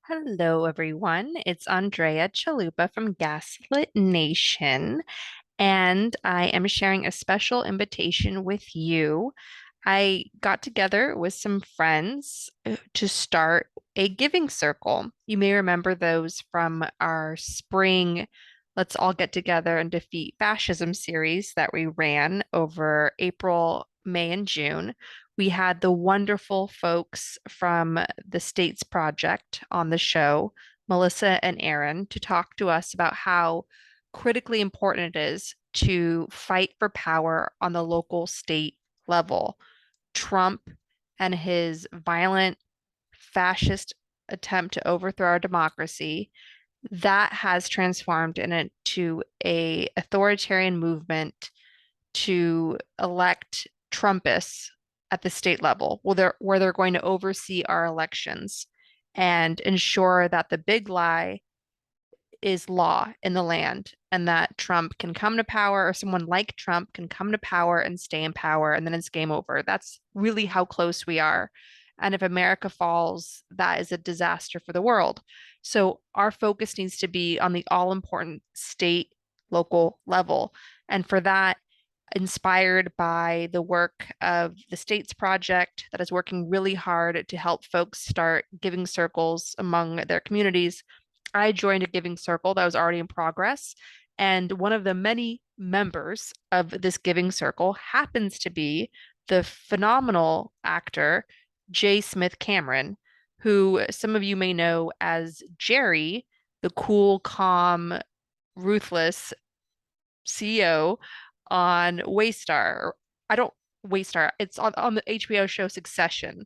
Hello, everyone. It's Andrea Chalupa from Gaslit Nation, and I am sharing a special invitation with you. I got together with some friends to start a giving circle. You may remember those from our spring Let's All Get Together and Defeat Fascism series that we ran over April, May, and June. We had the wonderful folks from the States Project on the show, Melissa and Aaron, to talk to us about how critically important it is to fight for power on the local state level. Trump and his violent fascist attempt to overthrow our democracy, that has transformed into a authoritarian movement to elect Trumpists at the state level, where they're going to oversee our elections and ensure that the big lie is law in the land and that Trump can come to power or someone like Trump can come to power and stay in power and then it's game over. That's really how close we are. And if America falls, that is a disaster for the world. So our focus needs to be on the all important state, local level. And for that, inspired by the work of the States Project that is working really hard to help folks start giving circles among their communities, I joined a giving circle that was already in progress. And one of the many members of this giving circle happens to be the phenomenal actor, J. Smith Cameron, who some of you may know as Jerry, the cool, calm, ruthless CEO on Waystar. I don't Waystar. It's on the HBO show Succession.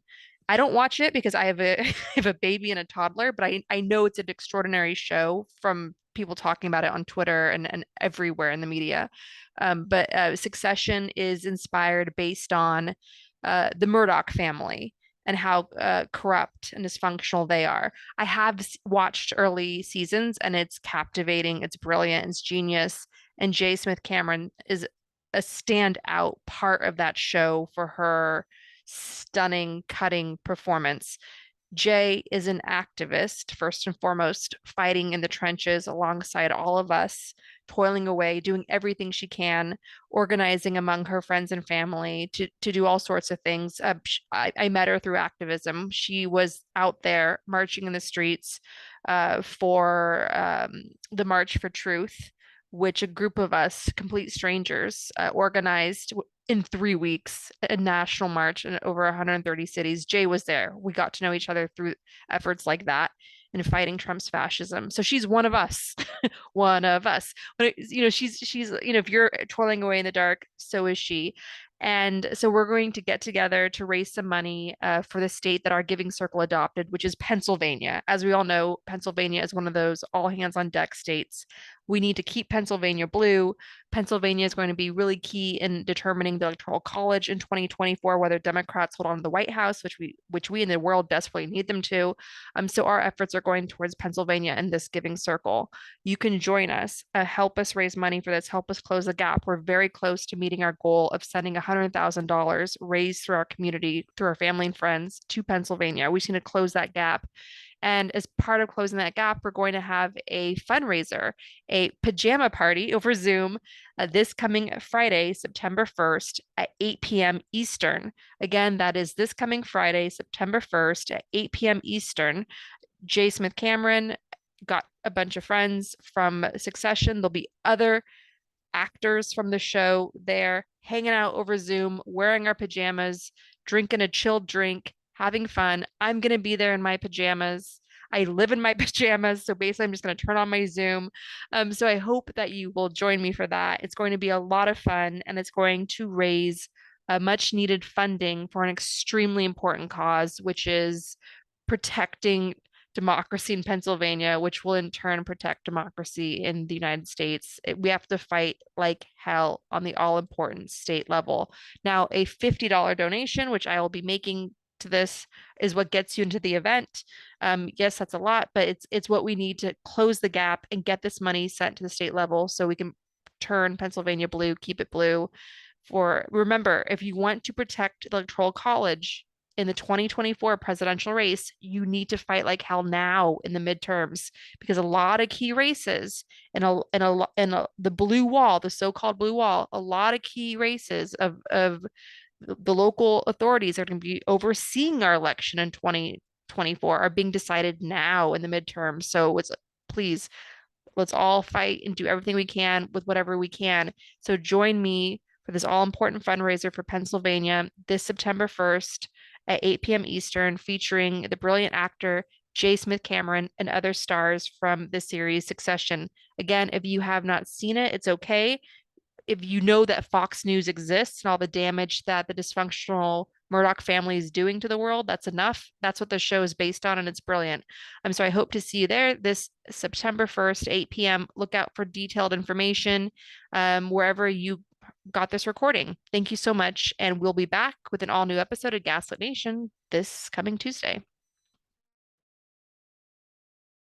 I don't watch it because I have a I have a baby and a toddler, but I know it's an extraordinary show from people talking about it on Twitter and everywhere in the media. But Succession is inspired based on the Murdoch family and how corrupt and dysfunctional they are. I have watched early seasons and it's captivating, it's brilliant, it's genius. And J. Smith Cameron is a standout part of that show for her stunning, cutting performance. Jay is an activist, first and foremost, fighting in the trenches alongside all of us, toiling away, doing everything she can, organizing among her friends and family to do all sorts of things. I met her through activism. She was out there marching in the streets for the March for Truth, which a group of us, complete strangers, organized in 3 weeks, a national march in over 130 cities. Jay was there. We got to know each other through efforts like that and fighting Trump's fascism. So she's one of us, one of us. But she's if you're toiling away in the dark, so is she. And so we're going to get together to raise some money for the state that our giving circle adopted, which is Pennsylvania. As we all know, Pennsylvania is one of those all hands on deck states. We need to keep Pennsylvania blue. Pennsylvania is going to be really key in determining the Electoral College in 2024, whether Democrats hold on to the White House, which we in the world desperately need them to. So our efforts are going towards Pennsylvania and this giving circle. You can join us, help us raise money for this, help us close the gap. We're very close to meeting our goal of sending $100,000 raised through our community, through our family and friends to Pennsylvania. We just need to close that gap. And as part of closing that gap, we're going to have a fundraiser, a pajama party over Zoom this coming Friday, September 1st at 8 p.m. Eastern. Again, that is this coming Friday, September 1st at 8 p.m. Eastern. J. Smith Cameron got a bunch of friends from Succession. There'll be other actors from the show there hanging out over Zoom, wearing our pajamas, drinking a chilled drink, having fun. I'm going to be there in my pajamas. I live in my pajamas, so basically I'm just going to turn on my Zoom. So I hope that you will join me for that. It's going to be a lot of fun and it's going to raise much needed funding for an extremely important cause, which is protecting democracy in Pennsylvania, which will in turn protect democracy in the United States. We have to fight like hell on the all important state level. Now, a $50 donation, which I will be making to this, is what gets you into the event. Yes, that's a lot, but it's what we need to close the gap and get this money sent to the state level so we can turn Pennsylvania blue, keep it blue. For remember, if you want to protect the Electoral College, in the 2024 presidential race, you need to fight like hell now in the midterms because a lot of key races the blue wall, the so-called blue wall, a lot of key races of the local authorities that are going to be overseeing our election in 2024 are being decided now in the midterm. So it's please, let's all fight and do everything we can with whatever we can. So join me for this all important fundraiser for Pennsylvania this September 1st at 8 p.m. Eastern, featuring the brilliant actor J. Smith Cameron and other stars from the series Succession. Again, if you have not seen it, it's okay. If you know that Fox News exists and all the damage that the dysfunctional Murdoch family is doing to the world, that's enough. That's what the show is based on, and it's brilliant. So I hope to see you there this September 1st, 8 p.m. Look out for detailed information wherever you got this recording. Thank you so much, and we'll be back with an all new episode of Gaslit Nation this coming Tuesday.